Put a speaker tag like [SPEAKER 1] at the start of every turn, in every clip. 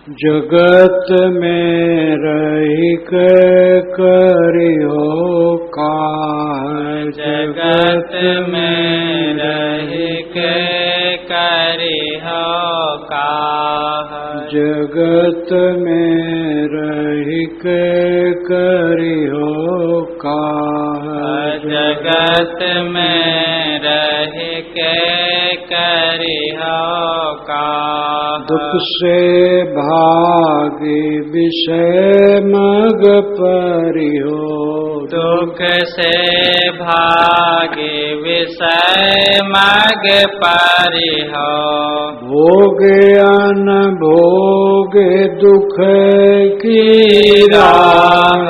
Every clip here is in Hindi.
[SPEAKER 1] जगत में रही के करियो काज।
[SPEAKER 2] जगत में रही के करियो काज।
[SPEAKER 1] जगत में रही के करियो काज।
[SPEAKER 2] जगत में रही के करियो काज।
[SPEAKER 1] दुख से भागे विषय मग परिहो।
[SPEAKER 2] दुख से भागे विषय मग परिहो।
[SPEAKER 1] भोगे अन भोगे दुख की राह।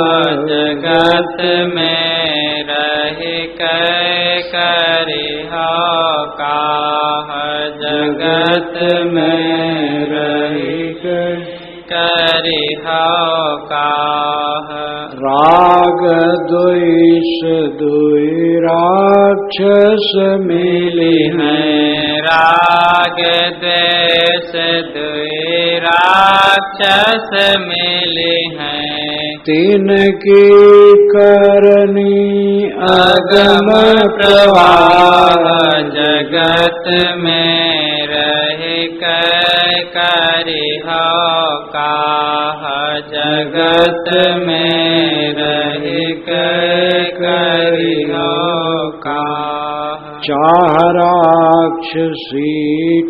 [SPEAKER 2] जगत में रही के करिहो काह। जगत में
[SPEAKER 1] रही के
[SPEAKER 2] करिहो काह।
[SPEAKER 1] राग द्वेष दुई राक्षस मिली हैं।
[SPEAKER 2] राग द्वेष दुई राक्षस मिली हैं।
[SPEAKER 1] तीन की करनी अगम प्रवाह।
[SPEAKER 2] जगत में रही के करिहो काह। जगत में रही के करिहो काह।
[SPEAKER 1] चाह राक्षसी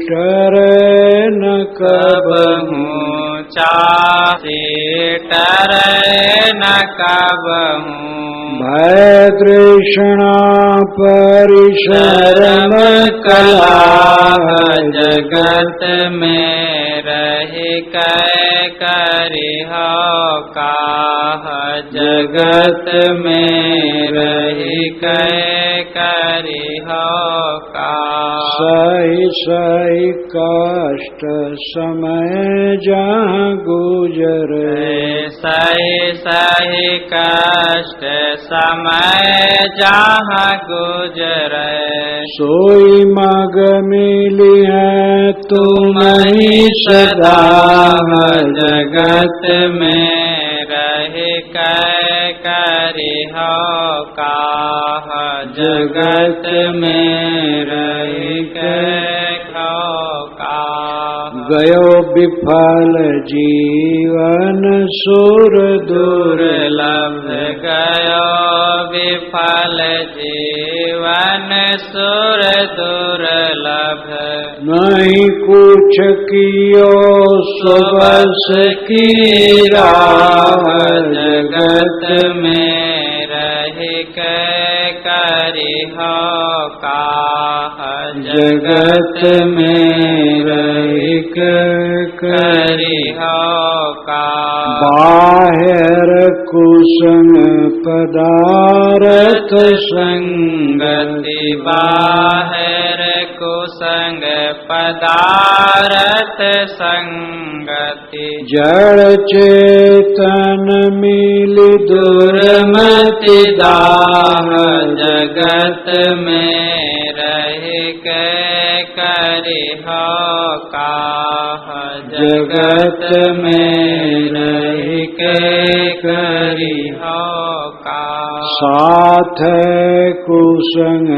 [SPEAKER 1] टरे न कबहूँ।
[SPEAKER 2] चाहे टरे न कबहूँ।
[SPEAKER 1] भय तृष्णा परिशरम कला।
[SPEAKER 2] जगत में रही के करिहो काह। जगत में रही के करिहो काह।
[SPEAKER 1] सही सही कष्ट समय जहाँ गुजरे।
[SPEAKER 2] सही सही कष्ट समय जहाँ गुजरे।
[SPEAKER 1] सोई मग मिली है तुम ही सदा।
[SPEAKER 2] जगत में रही के करिहो काह। जगत में रही के काह।
[SPEAKER 1] गयो विफल जीवन सुर दुर्लभ।
[SPEAKER 2] गयो विफल जीवन सुर दुर्लभ।
[SPEAKER 1] नहीं कुछ कियो सुबस की राह।
[SPEAKER 2] जगत में रही के करिहो काह। जगत में रही के करिहो काह।
[SPEAKER 1] बाहर कुसंग पदारथ
[SPEAKER 2] संगति। बाहर कुसंग पदारथ संगति।
[SPEAKER 1] जड़ चेतन मिली दुर्मति दाह।
[SPEAKER 2] जगत में रही के करिहो काह। जगत में रही के करिहो काह।
[SPEAKER 1] साथ कुसंग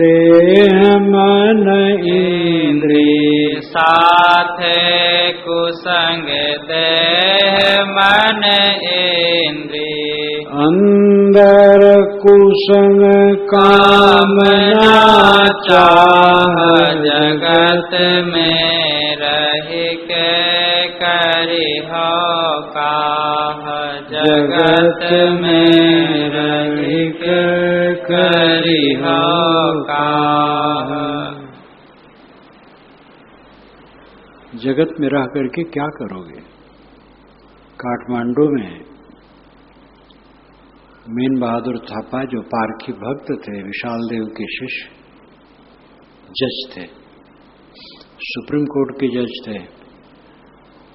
[SPEAKER 1] देह मन इंद्रिय।
[SPEAKER 2] साथ कुसंग देह मन इंद्रिय।
[SPEAKER 1] अंदर कुसंग कामना चाह।
[SPEAKER 2] जगत में रही के करिहो काह। जगत में रही के करिहो काह।
[SPEAKER 1] जगत में रह करके क्या करोगे? काठमांडू में मीन बहादुर थापा जो पारखी भक्त थे, विशाल देव के शिष्य जज थे, सुप्रीम कोर्ट के जज थे।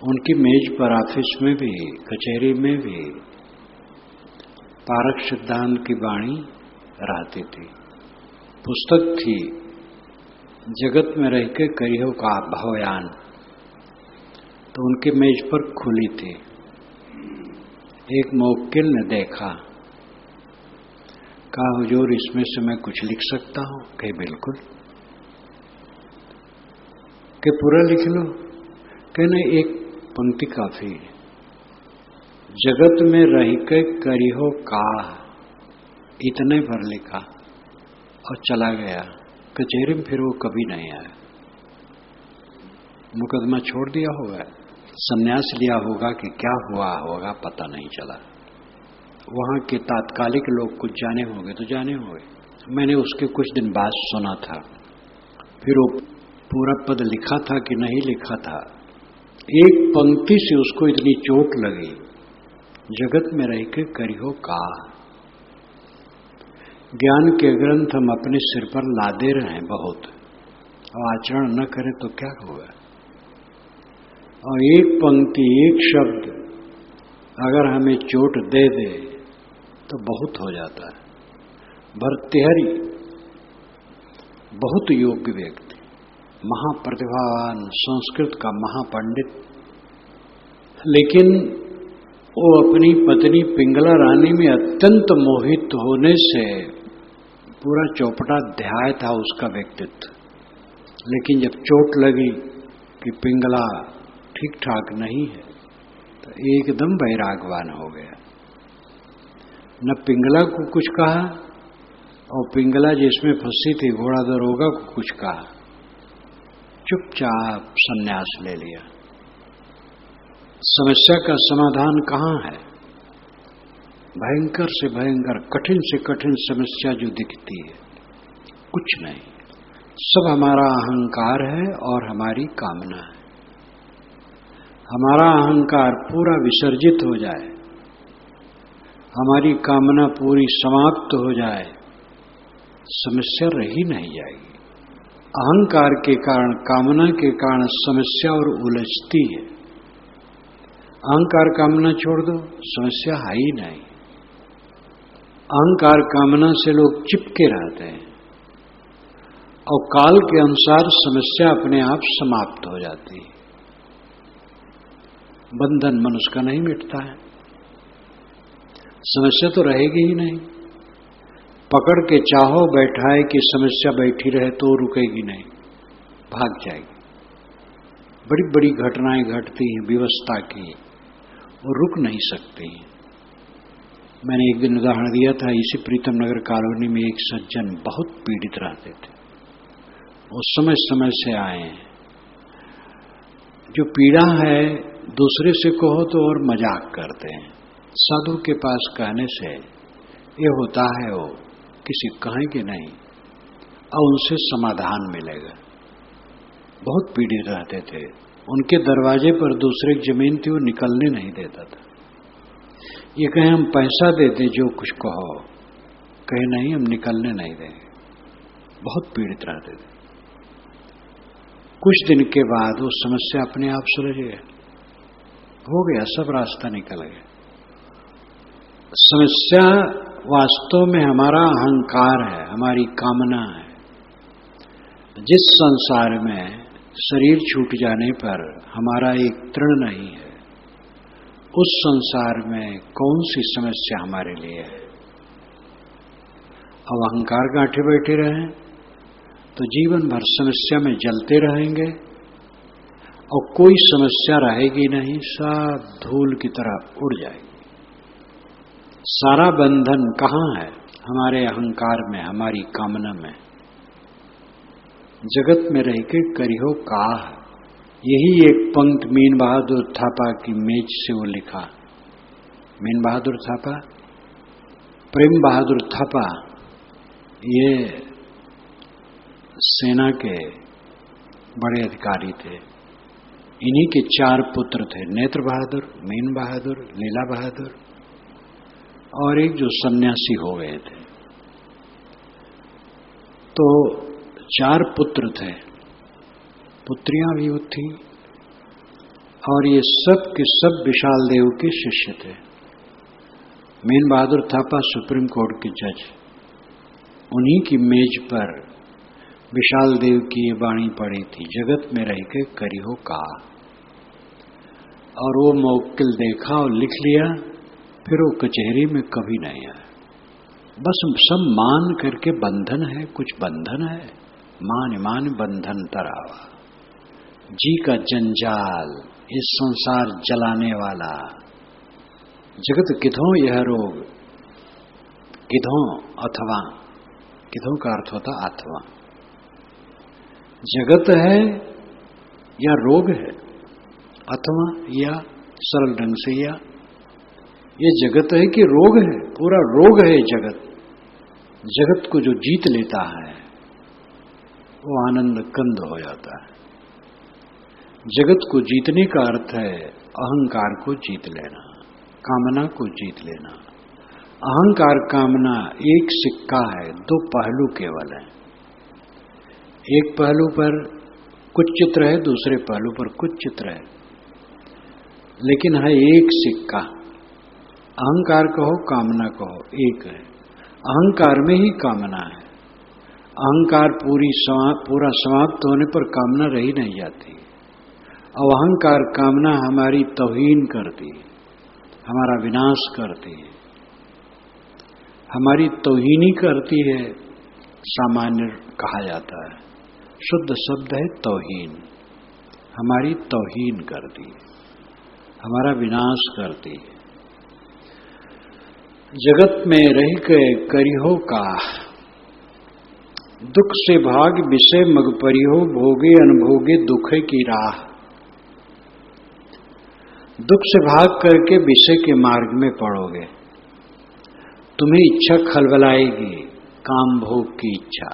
[SPEAKER 1] उनकी मेज पर ऑफिस में भी, कचहरी में भी पारख सिद्धांत की वाणी रहती थी। पुस्तक थी जगत में रह के करियो का भवयान। तो उनके मेज पर खुली थी। एक मुवक्किल ने देखा, कहा हुजूर इसमें से मैं कुछ लिख सकता हूं? कहे बिल्कुल। कि पूरा लिख लो? कहने एक पंक्ति काफी है। जगत में रह के करिहो काह, इतने भर लिखा और चला गया। कचहरी में फिर वो कभी नहीं आया। मुकदमा छोड़ दिया होगा, संन्यास लिया होगा कि क्या हुआ होगा पता नहीं चला। वहां के तात्कालिक लोग कुछ जाने होंगे तो जाने होंगे। मैंने उसके कुछ दिन बाद सुना था, फिर वो पूरा पद लिखा था कि नहीं लिखा था। एक पंक्ति से उसको इतनी चोट लगी, जगत में रह के करियो का। ज्ञान के ग्रंथ हम अपने सिर पर लादे रहे बहुत, और आचरण न करें तो क्या होगा। और एक पंक्ति, एक शब्द अगर हमें चोट दे दे तो बहुत हो जाता है। भर्तृहरि बहुत योग्य व्यक्ति, महाप्रतिभावान, संस्कृत का महापंडित, लेकिन वो अपनी पत्नी पिंगला रानी में अत्यंत मोहित होने से पूरा चौपटाध्याय था उसका व्यक्तित्व। लेकिन जब चोट लगी कि पिंगला ठीक ठाक नहीं है तो एकदम वैरागवान हो गया। न पिंगला को कुछ कहा और पिंगला जिसमें फंसी थी घोड़ा दरोगा को कुछ कहा, चुपचाप संन्यास ले लिया। समस्या का समाधान कहाँ है? भयंकर से भयंकर, कठिन से कठिन समस्या जो दिखती है, कुछ नहीं, सब हमारा अहंकार है और हमारी कामना है। हमारा अहंकार पूरा विसर्जित हो जाए, हमारी कामना पूरी समाप्त हो जाए, समस्या रही नहीं जाएगी। अहंकार के कारण, कामना के कारण समस्या और उलझती है। अहंकार कामना छोड़ दो, समस्या है ही नहीं। अहंकार कामना से लोग चिपके रहते हैं और काल के अनुसार समस्या अपने आप समाप्त हो जाती है। बंधन मनुष्य का नहीं मिटता है, समस्या तो रहेगी ही नहीं। पकड़ के चाहो बैठाए कि समस्या बैठी रहे तो रुकेगी नहीं, भाग जाएगी। बड़ी बड़ी घटनाएं घटती हैं विवशता की, वो रुक नहीं सकती। मैंने एक दिन उदाहरण दिया था, इसी प्रीतम नगर कॉलोनी में एक सज्जन बहुत पीड़ित रहते थे। वो समय समय से आए हैं। जो पीड़ा है दूसरे से कहो तो और मजाक करते हैं, साधु के पास कहने से ये होता है, वो किसी कहेंगे नहीं और उनसे समाधान मिलेगा। बहुत पीड़ित रहते थे, उनके दरवाजे पर दूसरे की जमीन थी, वो निकलने नहीं देता था। ये कहे हम पैसा देते जो कुछ कहो, कहे नहीं हम निकलने नहीं देंगे। बहुत पीड़ित रहते थे। कुछ दिन के बाद वो समस्या अपने आप सुलझ गया, हो गया, सब रास्ता निकल गया। समस्या वास्तव में हमारा अहंकार है, हमारी कामना है। जिस संसार में शरीर छूट जाने पर हमारा एक तृण नहीं है, उस संसार में कौन सी समस्या हमारे लिए है? अब अहंकार गांठे बैठे रहे तो जीवन भर समस्या में जलते रहेंगे और कोई समस्या रहेगी नहीं, सब धूल की तरह उड़ जाएगी। सारा बंधन कहाँ है? हमारे अहंकार में, हमारी कामना में। जगत में रह के करियो काह, यही एक पंक्ति मीन बहादुर थापा की मेज से वो लिखा। मीन बहादुर थापा, प्रेम बहादुर थापा, ये सेना के बड़े अधिकारी थे। इन्हीं के 4 पुत्र थे, नेत्र बहादुर, मीन बहादुर, लीला बहादुर और एक जो सन्यासी हो गए थे। तो 4 पुत्र थे, पुत्रियां भी थी और ये सब के सब विशाल देव के शिष्य थे। Mean Bahadur Thapa supreme court के जज, उन्हीं की मेज पर विशाल देव की ये वाणी पड़ी थी, जगत में रह के करियो का। और वो मौक्किल देखा और लिख लिया, फिर वो कचहरी में कभी नहीं आया। बस सब मान करके बंधन है, कुछ बंधन है, मान मान बंधन तरावा, जी का जंजाल, इस संसार जलाने वाला जगत किधों यह रोग, किधों अथवा, किधों का अर्थ होता अथवा, जगत है या रोग है, अथवा या सरल ढंग से या ये जगत है कि रोग है, पूरा रोग है जगत। जगत को जो जीत लेता है वो आनंद कंद हो जाता है। जगत को जीतने का अर्थ है अहंकार को जीत लेना, कामना को जीत लेना। अहंकार कामना एक सिक्का है, दो पहलू केवल है। एक पहलू पर कुछ चित्र है, दूसरे पहलू पर कुछ चित्र है, लेकिन है एक सिक्का। अहंकार कहो कामना कहो एक है। अहंकार में ही कामना है। अहंकार पूरा समाप्त होने पर कामना रही नहीं जाती। अब अहंकार कामना हमारी तौहीन करती है, हमारा विनाश करती है, हमारी तौहीनी करती है। सामान्य कहा जाता है, शुद्ध शब्द है तौहीन। हमारी तौहीन करती है, हमारा विनाश करती है। जगत में रह के करिहो का, दुख से भाग विषय मग परिहो, भोगे अनभोगे दुख की राह। दुख से भाग करके विषय के मार्ग में पड़ोगे, तुम्हें इच्छा खलबलाएगी, काम भोग की इच्छा,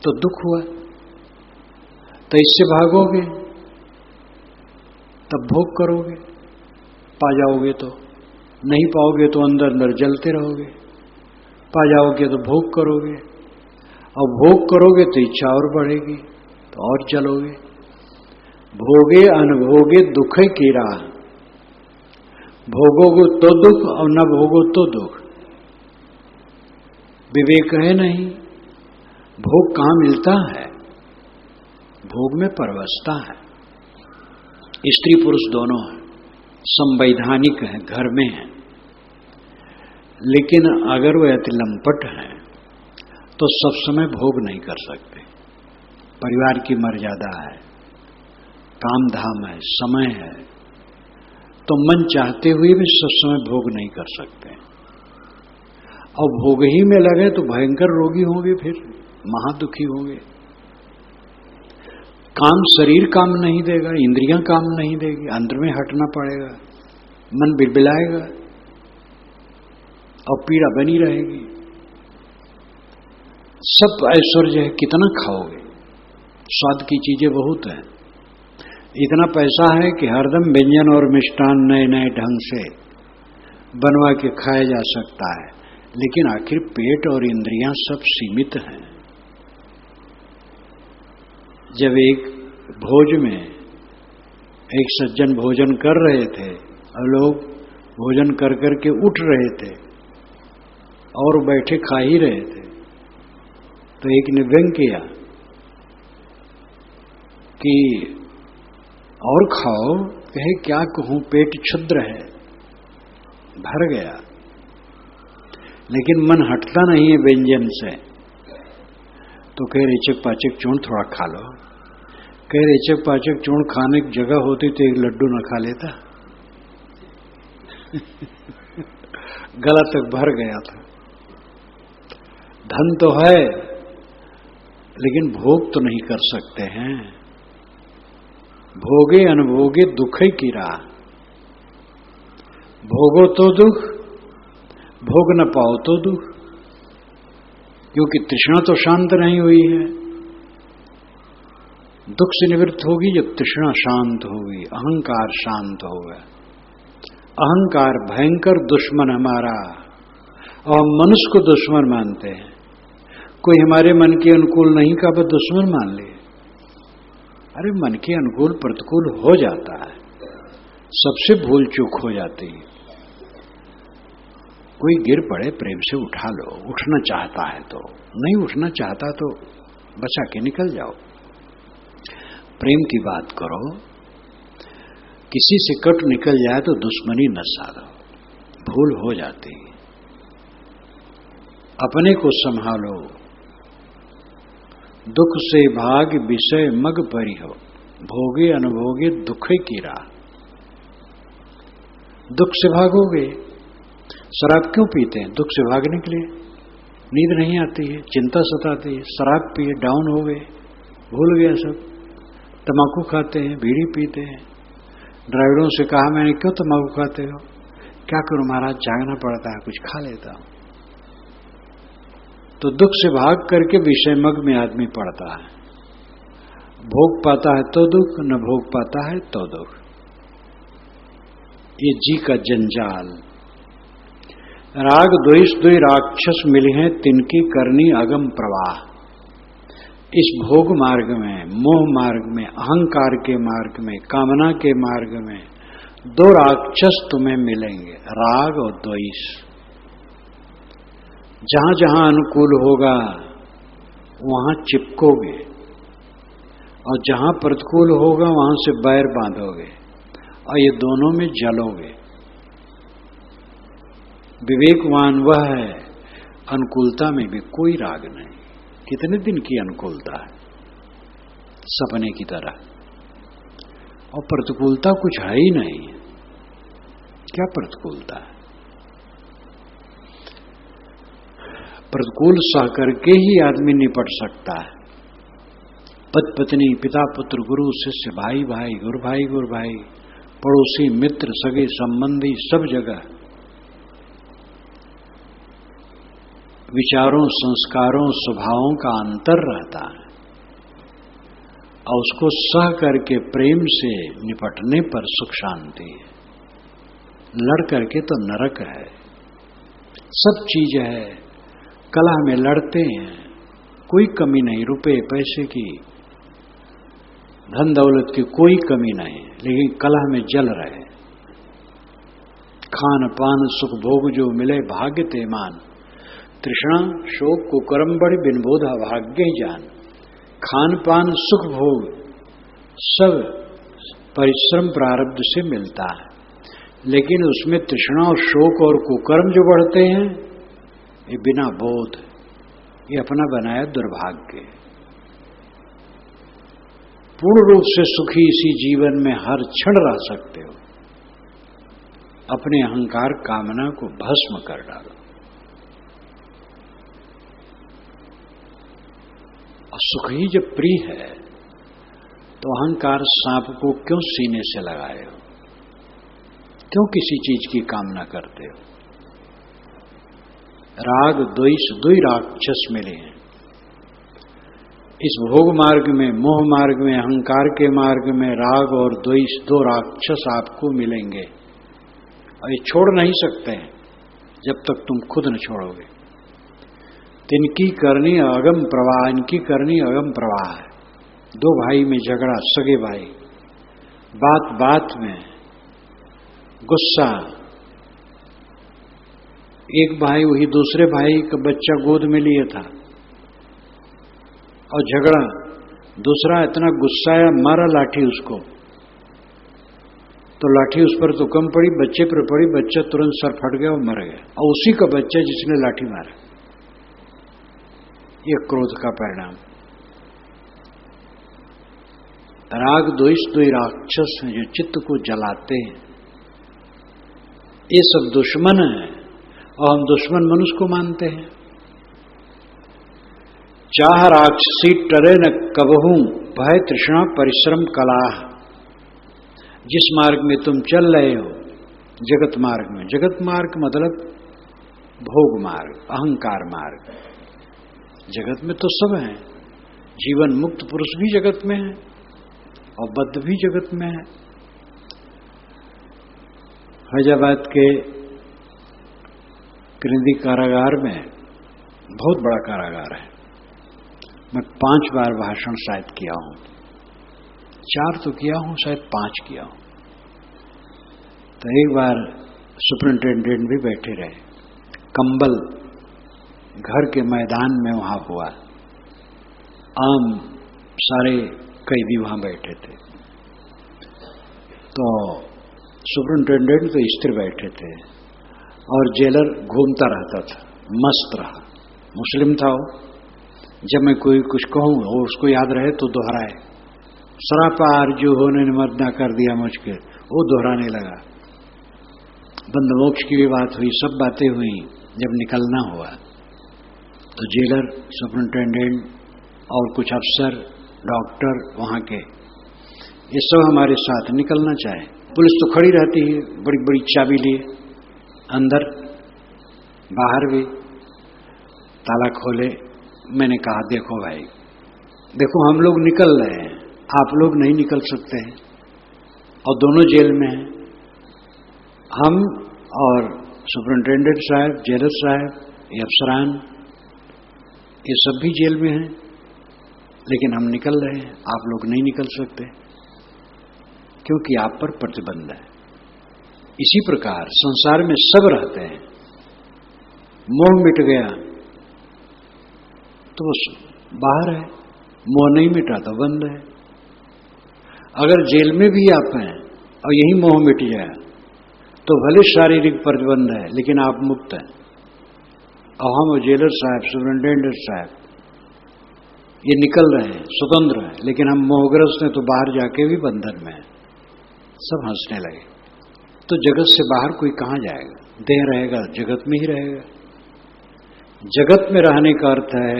[SPEAKER 1] तो दुख हुआ। तो इससे भागोगे तब भोग करोगे, पा जाओगे तो, नहीं पाओगे तो अंदर अंदर जलते रहोगे। पा जाओगे तो भोग करोगे, और भोग करोगे तो इच्छा और बढ़ेगी, तो और जलोगे। भोगे अनभोगे दुख की राह। भोगोगे तो दुख और न भोगो तो दुख। विवेक है नहीं। भोग कहाँ मिलता है? भोग में परवशता है। स्त्री पुरुष दोनों है, संवैधानिक है, घर में है। लेकिन अगर वह अति लंपट है तो सब समय भोग नहीं कर सकते। परिवार की मर्यादा है, काम धाम है, समय है, तो मन चाहते हुए भी सब समय भोग नहीं कर सकते। और भोग ही में लगे तो भयंकर रोगी होंगे, फिर महादुखी होंगे। काम शरीर काम नहीं देगा, इंद्रियां काम नहीं देगी, अंदर में हटना पड़ेगा, मन बिलबिलाएगा और पीड़ा बनी रहेगी। सब ऐश्वर्य है, कितना खाओगे? स्वाद की चीजें बहुत हैं। इतना पैसा है कि हरदम व्यंजन और मिष्टान नए नए ढंग से बनवा के खाया जा सकता है, लेकिन आखिर पेट और इंद्रियां सब सीमित हैं। जब एक भोज में एक सज्जन भोजन कर रहे थे और लोग भोजन कर करके उठ रहे थे और बैठे खा ही रहे थे, तो एक ने व्यंग किया कि और खाओ। कहे क्या कहूं, पेट क्षुद्र है, भर गया, लेकिन मन हटता नहीं है व्यंजन से। तो कह रेचक पाचक चूर्ण थोड़ा खा लो। कह रेचक पाचक चूर्ण खाने की जगह होती तो एक लड्डू न खा लेता। गला तक भर गया था। धन तो है लेकिन भोग तो नहीं कर सकते हैं। भोगे अनभोगे दुख की राह। भोगो तो दुख, भोग न पाओ तो दुख, क्योंकि तृष्णा तो शांत नहीं हुई है। दुख से निवृत्त होगी जब तृष्णा शांत होगी, अहंकार शांत होगा। अहंकार भयंकर दुश्मन हमारा, और हम मनुष्य को दुश्मन मानते हैं। कोई हमारे मन के अनुकूल नहीं का बस दुश्मन मान ले। अरे मन के अनुकूल प्रतिकूल हो जाता है, सबसे भूल चूक हो जाती है। कोई गिर पड़े, प्रेम से उठा लो, उठना चाहता है तो, नहीं उठना चाहता तो बचा के निकल जाओ। प्रेम की बात करो। किसी से कट निकल जाए तो दुश्मनी न साधो, भूल हो जाती है। अपने को संभालो, दुख से भाग विषय मग परी हो, भोगे अनुभोगे दुख की राह। दुख से भागोगे, शराब क्यों पीते हैं? दुख से भागने के लिए। नींद नहीं आती है, चिंता सताती है, शराब पिए, डाउन हो गए, भूल गया सब। तम्बाकू खाते हैं, बीड़ी पीते हैं। ड्राइवरों से कहा मैंने, क्यों तम्बाकू खाते हो? क्या करूं महाराज, जागना पड़ता है, कुछ खा लेता हूं। तो दुख से भाग करके विषय मग में आदमी पड़ता है। भोग पाता है तो दुख, न भोग पाता है तो दुख। ये जी का जंजाल। राग द्वेष दुई राक्षस मिले हैं, तिनकी करनी अगम प्रवाह। इस भोग मार्ग में, मोह मार्ग में, अहंकार के मार्ग में, कामना के मार्ग में दो राक्षस तुम्हें मिलेंगे, राग और द्वेष। जहां जहां अनुकूल होगा वहां चिपकोगे, और जहां प्रतिकूल होगा वहां से बैर बांधोगे, और ये दोनों में जलोगे। विवेकवान वह है, अनुकूलता में भी कोई राग नहीं। कितने दिन की अनुकूलता है, सपने की तरह, और प्रतिकूलता कुछ है ही नहीं। क्या प्रतिकूलता है? प्रतिकूल सह करके ही आदमी निपट सकता है। पति पत्नी, पिता पुत्र, गुरु शिष्य, भाई भाई, गुरु भाई, पड़ोसी, मित्र, सगे संबंधी, सब जगह विचारों, संस्कारों, स्वभावों का अंतर रहता है, और उसको सह करके प्रेम से निपटने पर सुख शांति है। लड़ करके तो नरक है। सब चीज है, कला में लड़ते हैं, कोई कमी नहीं, रुपए पैसे की, धन दौलत की कोई कमी नहीं, लेकिन कला में जल रहे। खान पान सुख भोग जो मिले भाग्य ते मान, तृष्णा शोक कुकर्म बड़ी बिन बोधा भाग्य ही जान। खान पान सुख भोग सब परिश्रम प्रारब्ध से मिलता है, लेकिन उसमें तृष्णा और शोक और कुकर्म जो बढ़ते हैं, ये बिना बोध, ये अपना बनाया दुर्भाग्य। पूर्ण रूप से सुखी इसी जीवन में हर क्षण रह सकते हो। अपने अहंकार कामना को भस्म कर डालो। और सुख ही जब प्रिय है तो अहंकार सांप को क्यों सीने से लगाए हो? क्यों किसी चीज की कामना करते हो? राग द्वेष दुई राक्षस मिले हैं। इस भोग मार्ग में, मोह मार्ग में, अहंकार के मार्ग में राग और द्वेष दो राक्षस आपको मिलेंगे, और ये छोड़ नहीं सकते हैं जब तक तुम खुद न छोड़ोगे। तिनकी करनी अगम प्रवाह, इनकी करनी अगम प्रवाह है। दो भाई में झगड़ा, सगे भाई, बात बात में गुस्सा। एक भाई वही दूसरे भाई का बच्चा गोद में लिए था और झगड़ा। दूसरा इतना गुस्साया, मारा लाठी उसको, तो लाठी उस पर तो कम पड़ी, बच्चे पर पड़ी, बच्चा तुरंत सर फट गया और मर गया। और उसी का बच्चा जिसने लाठी मारा। ये क्रोध का परिणाम। राग द्वेष दो राक्षस हैं जो चित्त को जलाते हैं। ये सब दुश्मन है, और हम दुश्मन मनुष्य को मानते हैं। चाह राक्षसी टरे न कबहू, भय तृष्णा परिश्रम कलाह। जिस मार्ग में तुम चल रहे हो, जगत मार्ग में, जगत मार्ग मतलब भोग मार्ग, अहंकार मार्ग। जगत में तो सब है, जीवन मुक्त पुरुष भी जगत में है और बद्ध भी जगत में है। फैजाबाद के कृंदी कारागार में, बहुत बड़ा कारागार है, मैं 5 बार भाषण शायद किया हूं, 4 तो किया हूं, शायद 5 किया हूं। तो एक बार सुपरिंटेंडेंट भी बैठे रहे, कंबल घर के मैदान में वहां हुआ, आम सारे कैदी वहां बैठे थे। तो सुपरिंटेंडेंट तो स्थिर बैठे थे और जेलर घूमता रहता था, मस्त रहा। मुस्लिम था वो, जब मैं कोई कुछ कहूँ और उसको याद रहे तो दोहराए। सरापार जो होने ने मर्दा कर दिया मुझके, वो दोहराने लगा। बंदमोक्ष की भी बात हुई, सब बातें हुई। जब निकलना हुआ तो जेलर, सुपरिंटेंडेंट और कुछ अफसर, डॉक्टर वहाँ के, ये सब हमारे साथ निकलना चाहे। पुलिस तो खड़ी रहती है बड़ी बड़ी चाबी लिए, अंदर बाहर भी। ताला खोले, मैंने कहा देखो भाई, देखो हम लोग निकल रहे हैं, आप लोग नहीं निकल सकते हैं, और दोनों जेल में हैं। हम और सुपरिंटेंडेंट साहब, जेलर साहब, ये अफसरान, ये सब भी जेल में हैं, लेकिन हम निकल रहे हैं, आप लोग नहीं निकल सकते क्योंकि आप पर प्रतिबंध है। इसी प्रकार संसार में सब रहते हैं। मोह मिट गया तो वो बाहर है, मोह नहीं मिटा तो बंद है। अगर जेल में भी आप हैं और यही मोह मिट जाए तो भले शारीरिक प्रतिबंध है लेकिन आप मुक्त हैं। और हम जेलर साहब, सुपरिंटेंडेंट साहब ये निकल रहे हैं, स्वतंत्र हैं, लेकिन हम मोहग्रस्त हैं तो बाहर जाके भी बंधन में हैं। सब हंसने लगे। तो जगत से बाहर कोई कहां जाएगा? देह रहेगा जगत में ही रहेगा। जगत में रहने का अर्थ है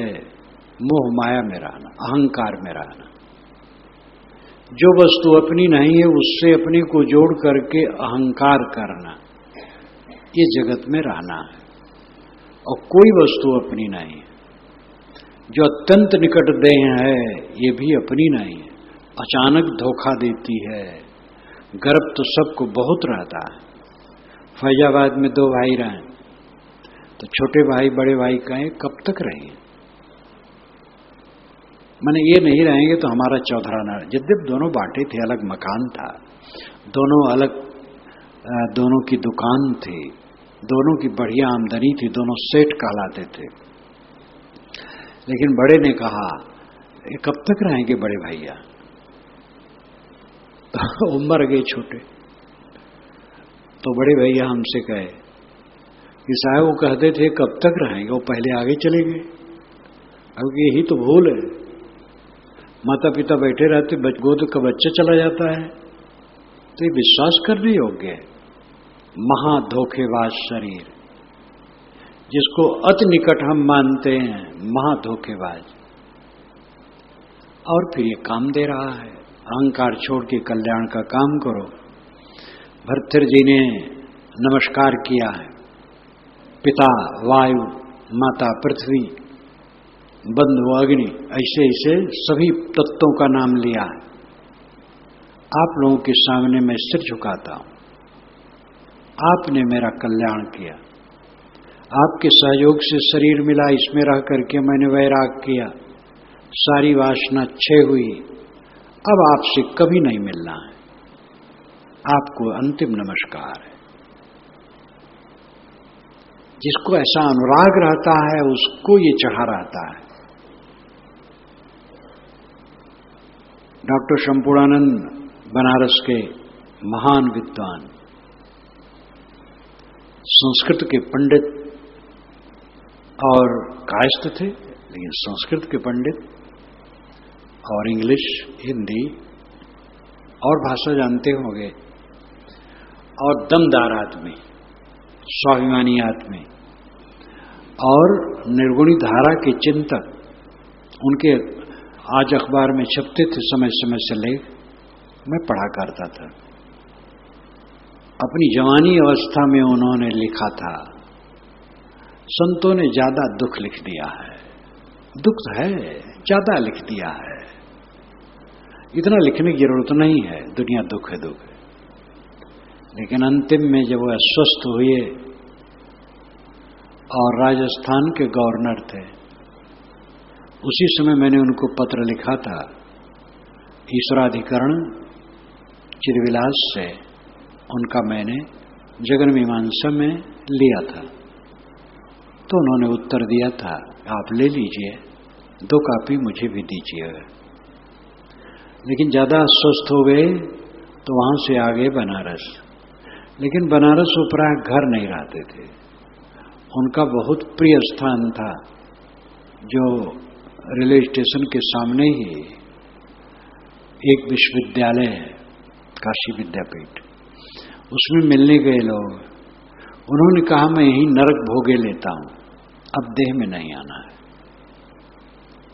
[SPEAKER 1] मोह माया में रहना, अहंकार में रहना। जो वस्तु अपनी नहीं है उससे अपने को जोड़ करके अहंकार करना, ये जगत में रहना है। और कोई वस्तु अपनी नहीं है। जो अत्यंत निकट देह है ये भी अपनी नहीं है, अचानक धोखा देती है। गर्व तो सबको बहुत रहता है। फैजाबाद में 2 भाई रहे तो छोटे भाई बड़े भाई कहे कब तक रहेंगे, माने ये नहीं रहेंगे तो हमारा चौधराना। यद्यप दोनों बांटे थे, अलग मकान था, दोनों अलग, दोनों की दुकान थी, दोनों की बढ़िया आमदनी थी, दोनों सेठ कहलाते थे। लेकिन बड़े ने कहा ये कब तक रहेंगे बड़े भैया, तो उम्र गए छोटे। तो बड़े भैया हमसे कहे कि साहब वो कहते थे कब तक रहेंगे, वो पहले आगे चले गए। अब यही तो भूल है, माता पिता बैठे रहते, गोद का बच्चा चला जाता है, तो ये विश्वास करने योग्य है। महा धोखेबाज शरीर, जिसको अति निकट हम मानते हैं, महा धोखेबाज। और फिर ये काम दे रहा है, अहंकार छोड़ के कल्याण का काम करो। भर्तृ जी ने नमस्कार किया है, पिता वायु, माता पृथ्वी, बंधु अग्नि, ऐसे ऐसे सभी तत्वों का नाम लिया है। आप लोगों के सामने मैं सिर झुकाता हूं, आपने मेरा कल्याण किया, आपके सहयोग से शरीर मिला, इसमें रह करके मैंने वैराग किया, सारी वासना क्षय हुई, अब आपसे कभी नहीं मिलना है, आपको अंतिम नमस्कार है। जिसको ऐसा अनुराग रहता है उसको ये चढ़ा रहता है। डॉक्टर शंपूर्णानंद बनारस के महान विद्वान, संस्कृत के पंडित और कायस्थ थे, लेकिन संस्कृत के पंडित और इंग्लिश, हिंदी और भाषा जानते होंगे, और दमदार आदमी, स्वाभिमानी आदमी और निर्गुणी धारा के चिंतक। उनके आज अखबार में छपते थे समय समय से लेख, मैं पढ़ा करता था। अपनी जवानी अवस्था में उन्होंने लिखा था, संतों ने ज्यादा दुख लिख दिया है, दुख है ज्यादा लिख दिया है, इतना लिखने की जरूरत नहीं है, दुनिया दुख है दुख है। लेकिन अंतिम में जब वह अस्वस्थ हुए और राजस्थान के गवर्नर थे, उसी समय मैंने उनको पत्र लिखा था, ईश्वराधिकरण चिरविलास से उनका मैंने जगन मीमांसा में लिया था। तो उन्होंने उत्तर दिया था, आप ले लीजिए, 2 कॉपी मुझे भी दीजिएगा। लेकिन ज्यादा अस्वस्थ हो गए तो वहां से आगे बनारस। लेकिन बनारस वो प्राय घर नहीं रहते थे। उनका बहुत प्रिय स्थान था जो रेलवे स्टेशन के सामने ही एक विश्वविद्यालय है, काशी विद्यापीठ, उसमें मिलने गए लोग। उन्होंने कहा मैं यही नरक भोगे लेता हूं, अब देह में नहीं आना है।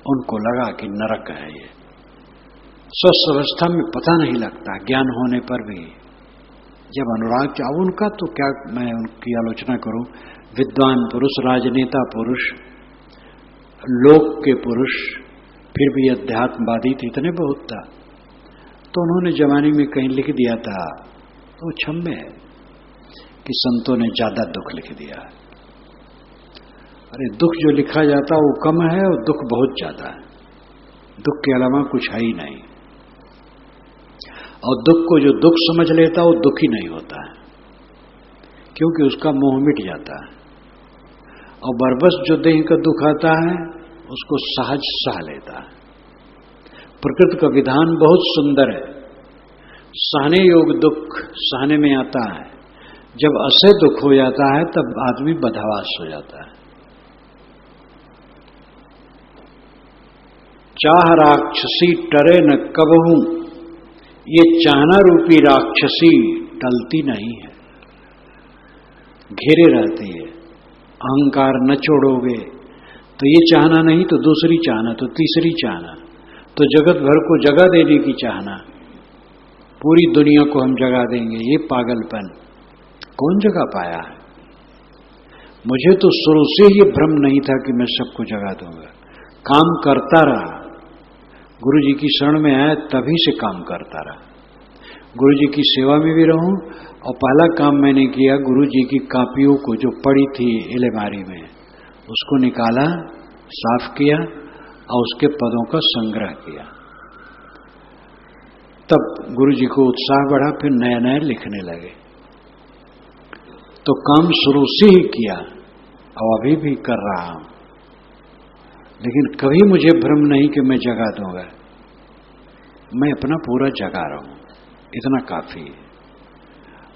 [SPEAKER 1] उनको लगा कि नरक है ये। स्वस्थ अवस्था में पता नहीं लगता, ज्ञान होने पर भी जब अनुराग चाह उनका, तो क्या मैं उनकी आलोचना करूं, विद्वान पुरुष, राजनेता पुरुष, लोक के पुरुष, फिर भी अध्यात्मवादी थे, इतने बहुत था। तो उन्होंने जवानी में कहीं लिख दिया था, तो क्षम्य है कि संतों ने ज्यादा दुख लिख दिया। अरे दुख जो लिखा जाता वो कम है और दुख बहुत ज्यादा है। दुख के अलावा कुछ है ही नहीं। और दुख को जो दुख समझ लेता वो दुखी नहीं होता है, क्योंकि उसका मोह मिट जाता है। और बरबस जो देह का दुख आता है उसको सहज सह लेता है। प्रकृति का विधान बहुत सुंदर है। सहने योग दुख सहने में आता है, जब असह्य दुख हो जाता है तब आदमी बदहवास हो जाता है। चाह राक्षसी टरे न कबहू, ये चाहना रूपी राक्षसी टलती नहीं है, घेरे रहती है। अहंकार न छोड़ोगे तो ये चाहना नहीं तो दूसरी चाहना, तो तीसरी चाहना, तो जगत भर को जगा देने की चाहना, पूरी दुनिया को हम जगा देंगे, ये पागलपन कौन जगा पाया है? मुझे तो शुरू से ये भ्रम नहीं था कि मैं सबको जगा दूंगा। काम करता रहा, गुरु जी की शरण में आया तभी से काम करता रहा। गुरु जी की सेवा में भी रहूं, और पहला काम मैंने किया, गुरु जी की कापियों को जो पड़ी थी अलमारी में, उसको निकाला, साफ किया और उसके पदों का संग्रह किया। तब गुरु जी को उत्साह बढ़ा, फिर नया नया लिखने लगे। तो काम शुरू से ही किया और अभी भी कर रहा हूं, लेकिन कभी मुझे भ्रम नहीं कि मैं जगा दूंगा। मैं अपना पूरा जगा रहा हूं, इतना काफी है।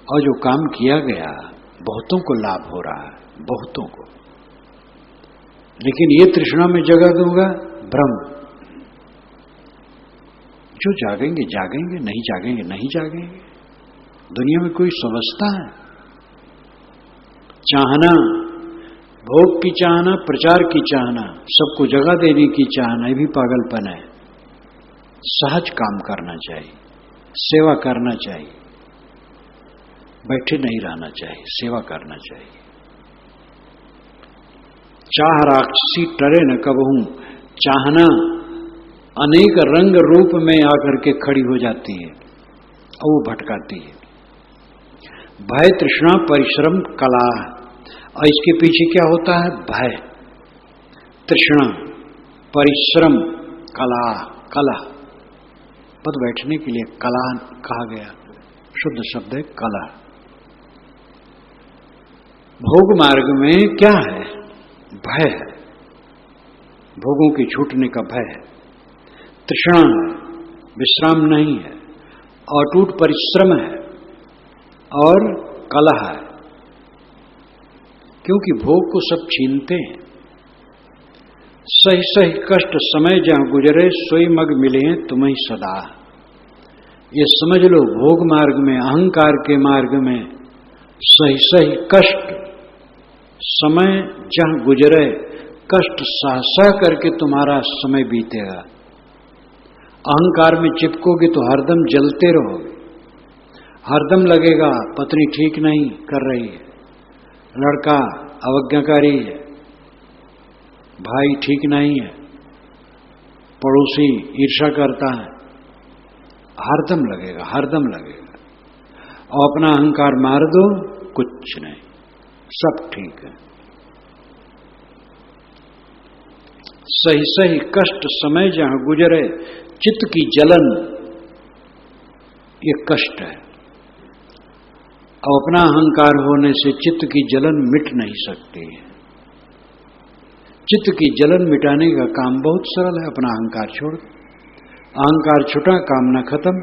[SPEAKER 1] और जो काम किया गया बहुतों को लाभ हो रहा है, बहुतों को। लेकिन ये तृष्णा में जगा दूंगा, भ्रम। जो जागेंगे जागेंगे, नहीं जागेंगे नहीं जागेंगे। दुनिया में कोई समझता है? चाहना, भोग की चाहना, प्रचार की चाहना, सबको जगा देने की चाहना, ये भी पागलपन है। सहज काम करना चाहिए, सेवा करना चाहिए, बैठे नहीं रहना चाहिए, सेवा करना चाहिए। चाह राक्षसी टरे न कबहू, चाहना अनेक रंग रूप में आकर के खड़ी हो जाती है और वो भटकाती है। भय तृष्णा परिश्रम कला, और इसके पीछे क्या होता है? भय, तृष्णा, परिश्रम, कला। कला पद बैठने के लिए कला कहा गया, शुद्ध शब्द है कला। भोग मार्ग में क्या है? भय है, भोगों के छूटने का भय है। तृष्णा है, विश्राम नहीं है, अटूट परिश्रम है, और कलह है, क्योंकि भोग को सब छीनते हैं। सही सही कष्ट समय जहां गुजरे, सोई मग मिले हैं तुम्हें सदा। ये समझ लो, भोग मार्ग में, अहंकार के मार्ग में सही सही कष्ट समय जहां गुजरे, कष्ट सह सह करके तुम्हारा समय बीतेगा। अहंकार में चिपकोगे तो हरदम जलते रहोगे, हरदम लगेगा पत्नी ठीक नहीं कर रही है, लड़का अवज्ञाकारी है, भाई ठीक नहीं है, पड़ोसी ईर्ष्या करता है, हरदम लगेगा, हरदम लगेगा। और अपना अहंकार मार दो, कुछ नहीं, सब ठीक है। सही सही कष्ट समय जहां गुजरे, चित्त की जलन, ये कष्ट है। और अपना अहंकार होने से चित्त की जलन मिट नहीं सकती है। चित्त की जलन मिटाने का काम बहुत सरल है, अपना अहंकार छोड़। अहंकार छुटा, कामना खत्म,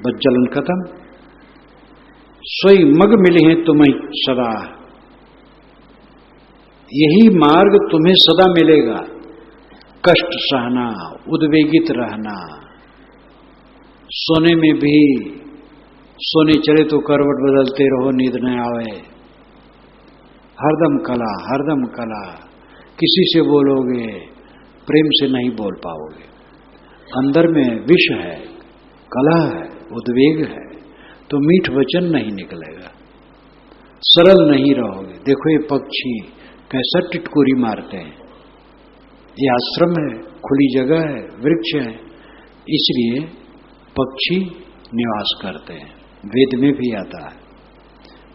[SPEAKER 1] बस जलन खत्म, सोई मग मिले हैं तुम्हें सदा, यही मार्ग तुम्हें सदा मिलेगा। कष्ट सहना, उद्वेगित रहना, सोने में भी सोने चले तो करवट बदलते रहो, नींद न आवे, हरदम कला, हरदम कला। किसी से बोलोगे प्रेम से नहीं बोल पाओगे, अंदर में विष है, कला है, उद्वेग है, तो मीठ वचन नहीं निकलेगा, सरल नहीं रहोगे। देखो ये पक्षी कैसा टिटकुरी मारते हैं, ये आश्रम है, खुली जगह है, वृक्ष है, इसलिए पक्षी निवास करते हैं। वेद में भी आता है,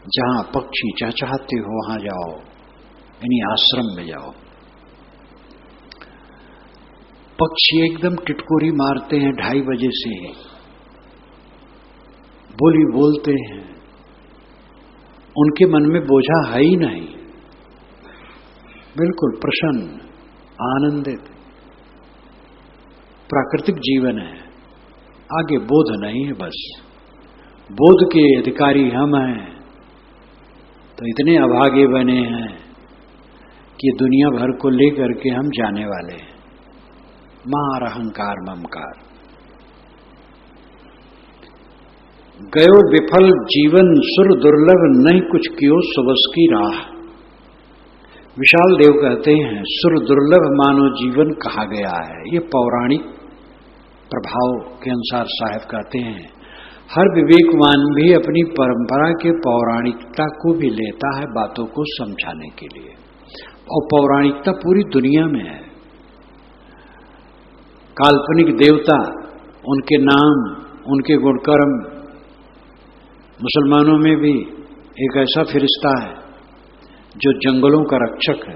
[SPEAKER 1] जहां पक्षी चहचहाते हो वहां जाओ, यानी आश्रम में जाओ। पक्षी एकदम टिटकुरी मारते हैं 2:30 बजे से ही, बोली बोलते हैं, उनके मन में बोझा है ही नहीं, बिल्कुल प्रसन्न, आनंदित, प्राकृतिक जीवन है, आगे बोध नहीं है। बस बोध के अधिकारी हम हैं, तो इतने अभागे बने हैं कि दुनिया भर को लेकर के हम जाने वाले हैं। मार अहंकार ममकार, गयो विफल जीवन सुर दुर्लभ, नहीं कुछ कियो सुबस की राह। विशाल देव कहते हैं सुर दुर्लभ मानव जीवन कहा गया है। ये पौराणिक प्रभाव के अनुसार साहब कहते हैं, हर विवेकवान भी अपनी परंपरा के पौराणिकता को भी लेता है बातों को समझाने के लिए, और पौराणिकता पूरी दुनिया में है। काल्पनिक देवता, उनके नाम, उनके गुणकर्म, मुसलमानों में भी एक ऐसा फरिश्ता है जो जंगलों का रक्षक है,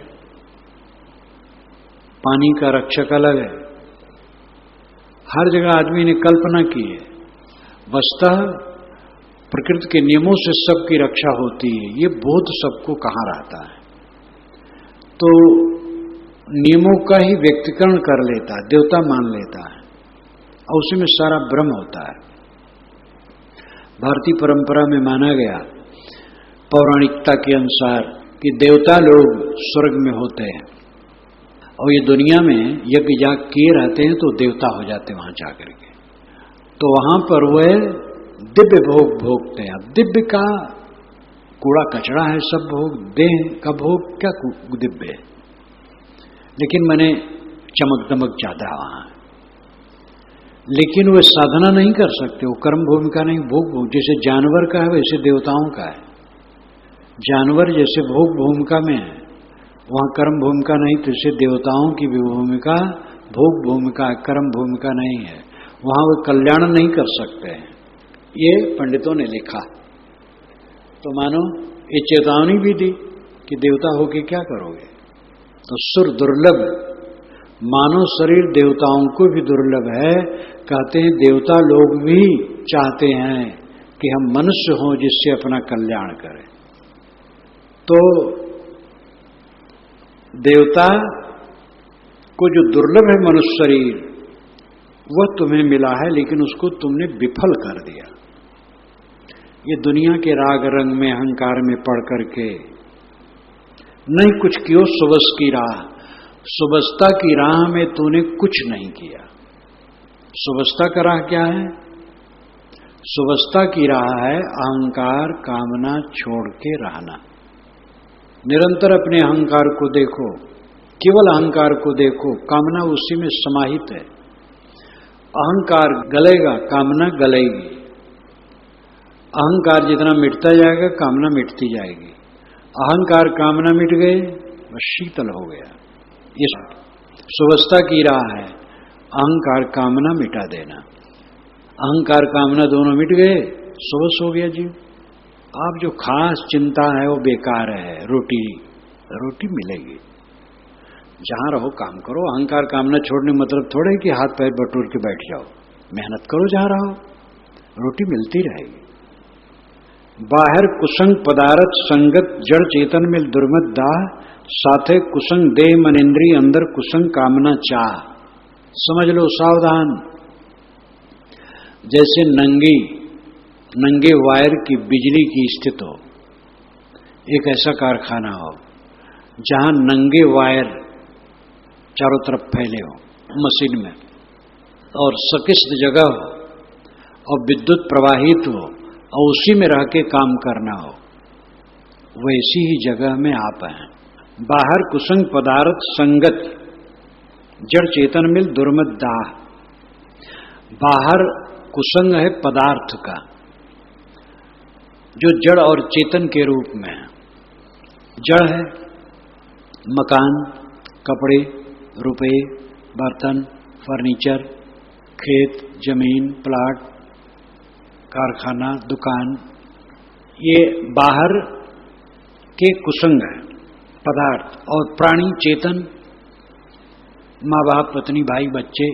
[SPEAKER 1] पानी का रक्षक अलग है। हर जगह आदमी ने कल्पना की है, वस्तः प्रकृति के नियमों से सबकी रक्षा होती है, ये बोध सबको कहाँ रहता है। तो नियमों का ही व्यक्तिकरण कर लेता है, देवता मान लेता है, और उसी में सारा भ्रम होता है। भारतीय परंपरा में माना गया पौराणिकता के अनुसार कि देवता लोग स्वर्ग में होते हैं, और ये दुनिया में यज्ञ याग किए रहते हैं तो देवता हो जाते हैं वहां जाकर के। तो वहां पर वह दिव्य भोग भोगते हैं। दिव्य का कूड़ा कचरा है सब भोग, देह का भोग क्या दिव्य है, लेकिन मैंने चमक दमक ज्यादा वहां। लेकिन वे साधना नहीं कर सकते, वो कर्म भूमिका नहीं, भोग भोग। जैसे जानवर का है वैसे देवताओं का है। जानवर जैसे भोग भूमिका में है, वहां कर्म भूमिका नहीं, तो इसे देवताओं की भी भूमिका भोग भूमिका, कर्म भूमिका नहीं है। वहां वे कल्याण नहीं कर सकते हैं, ये पंडितों ने लिखा। तो मानो ये चेतावनी भी दी कि देवता होके क्या करोगे। तो सुर दुर्लभ, मानव शरीर देवताओं को भी दुर्लभ है। कहते हैं देवता लोग भी चाहते हैं कि हम मनुष्य हों जिससे अपना कल्याण करें। तो देवता को जो दुर्लभ है मनुष्य शरीर, वह तुम्हें मिला है, लेकिन उसको तुमने विफल कर दिया। ये दुनिया के राग रंग में, अहंकार में पड़ करके नहीं कुछ कियो सुबस की राह। सुबस्ता की राह में तूने कुछ नहीं किया। सुबस्ता का राह क्या है? सुबस्ता की राह है अहंकार कामना छोड़ के रहना। निरंतर अपने अहंकार को देखो, केवल अहंकार को देखो, कामना उसी में समाहित है। अहंकार गलेगा, कामना गलेगी। अहंकार जितना मिटता जाएगा कामना मिटती जाएगी। अहंकार कामना मिट गए बस शीतल हो गया। ये सुवस्था की राह है, अहंकार कामना मिटा देना। अहंकार कामना दोनों मिट गए, सुवस हो गया जीव। आप जो खास चिंता है वो बेकार है। रोटी मिलेगी, जहां रहो काम करो। अहंकार कामना छोड़ने मतलब थोड़े कि हाथ पैर बटोर के बैठ जाओ। मेहनत करो, जहां रहो रोटी मिलती रहेगी। बाहर कुसंग पदार्थ संगत जड़ चेतन में दुर्मत दाह, साथे कुसंग देह मन इंद्री अंदर कुसंग कामना चाह। समझ लो, सावधान। जैसे नंगी नंगे वायर की बिजली की स्थित हो, एक ऐसा कारखाना हो जहां नंगे वायर चारों तरफ फैले हो मशीन में, और सकिस्त जगह हो और विद्युत प्रवाहित हो और उसी में रह के काम करना हो, वैसी ही जगह में आप हैं। बाहर कुसंग पदार्थ संगत, जड़ चेतन मिल दुर्मत दाह। बाहर कुसंग है पदार्थ का, जो जड़ और चेतन के रूप में है। जड़ है मकान, कपड़े, रुपए, बर्तन, फर्नीचर, खेत, जमीन, प्लाट, कारखाना, दुकान, ये बाहर के कुसंग है पदार्थ। और प्राणी चेतन, माँ बाप, पत्नी, भाई, बच्चे,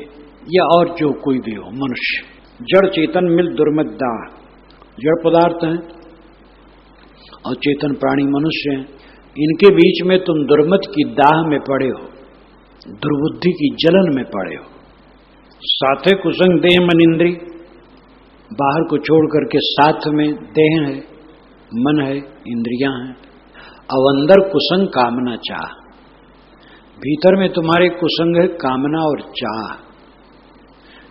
[SPEAKER 1] या और जो कोई भी हो, मनुष्य। जड़ चेतन मिल दुर्मत दाह। जड़ पदार्थ हैं और चेतन प्राणी मनुष्य हैं, इनके बीच में तुम दुर्मत की दाह में पड़े हो, दुर्बुद्धि की जलन में पड़े हो। साथे कुसंग देह मन इंद्री, बाहर को छोड़ करके साथ में देह है, मन है, इंद्रियां हैं। अब अंदर कुसंग कामना चाह, भीतर में तुम्हारे कुसंग है कामना और चाह।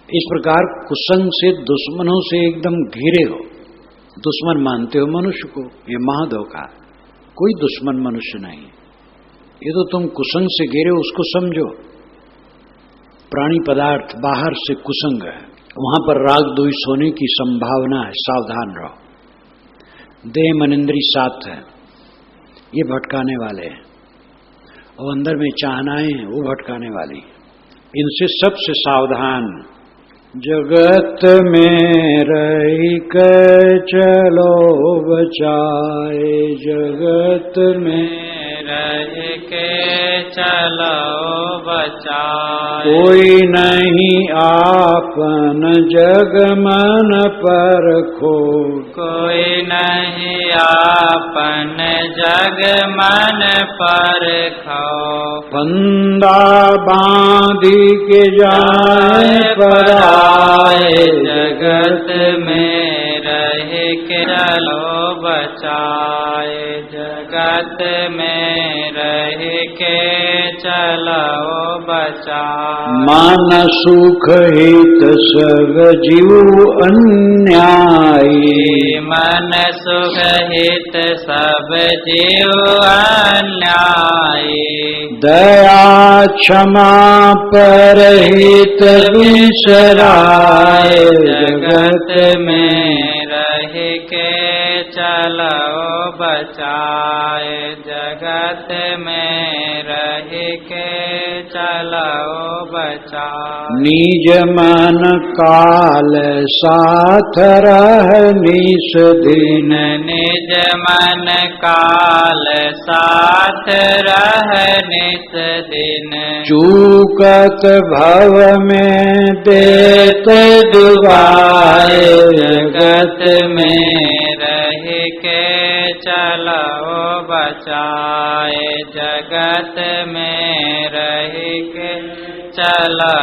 [SPEAKER 1] इस प्रकार कुसंग से, दुश्मनों से एकदम घिरे हो। दुश्मन मानते हो मनुष्य को, ये महाधोखा। कोई दुश्मन मनुष्य नहीं, ये तो तुम कुसंग से घिरे हो, उसको समझो। प्राणी पदार्थ बाहर से कुसंग है, वहां पर राग द्वेष होने की संभावना है, सावधान रहो। देह मन इंद्री साथ है, ये भटकाने वाले हैं, और अंदर में चाहनाएं हैं, वो भटकाने वाली। इनसे सबसे सावधान। जगत में रही कर चलो बचाए, जगत में
[SPEAKER 2] रह के चलो बचाए।
[SPEAKER 1] कोई नहीं आपन जग मन परखो,
[SPEAKER 2] कोई नहीं आपन जग मन परखो।
[SPEAKER 1] फंदा बांधी के जाए पराए,
[SPEAKER 2] जगत में रह के चलो बचाए, जगत में रह के चलो बचाए।
[SPEAKER 1] मन सुख हित सब जीव अन्यायी,
[SPEAKER 2] मन सुख हित सब जीव अन्यायी।
[SPEAKER 1] दया क्षमा परहित बिसराए,
[SPEAKER 2] जगत में रह के चलो बचाए, जगत में रह के चलो बचाए।
[SPEAKER 1] निज मन काल साथ रह निस दिन,
[SPEAKER 2] निज मन काल साथ रह निस दिन।
[SPEAKER 1] चूकत भव में देत दुआए,
[SPEAKER 2] जगत में रह के चलो बचाए, जगत में रह के चलो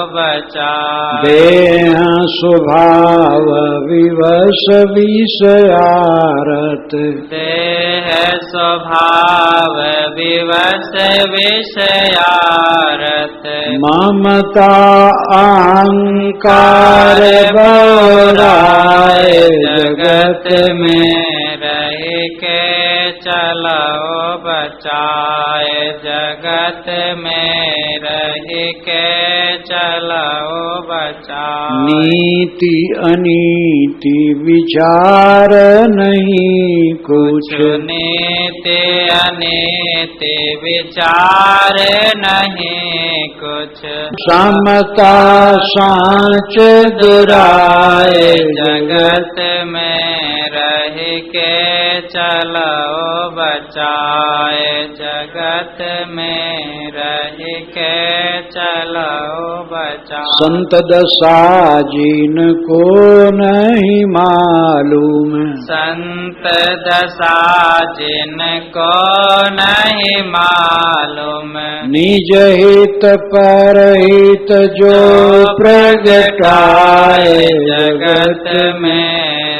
[SPEAKER 2] बचाए।
[SPEAKER 1] देह स्वभाव विवश विषयारत,
[SPEAKER 2] देह स्वभाव विवश विषयारत।
[SPEAKER 1] ममता अहंकार बौराए,
[SPEAKER 2] जगत में रह के चलो बचाए, जगत में रह के चलो बचाए।
[SPEAKER 1] नीति अनीति विचार नहीं कुछ,
[SPEAKER 2] नीति अनीति विचार नहीं कुछ।
[SPEAKER 1] समता सांच दुराए,
[SPEAKER 2] जगत में रह के चलो बचाए, जगत में रह के चलो बचाए।
[SPEAKER 1] संत दशा जिनको नहीं मालूम,
[SPEAKER 2] संत दशा जिनको नहीं मालूम।
[SPEAKER 1] निज हित पर हित जो प्रगटाए,
[SPEAKER 2] जगत में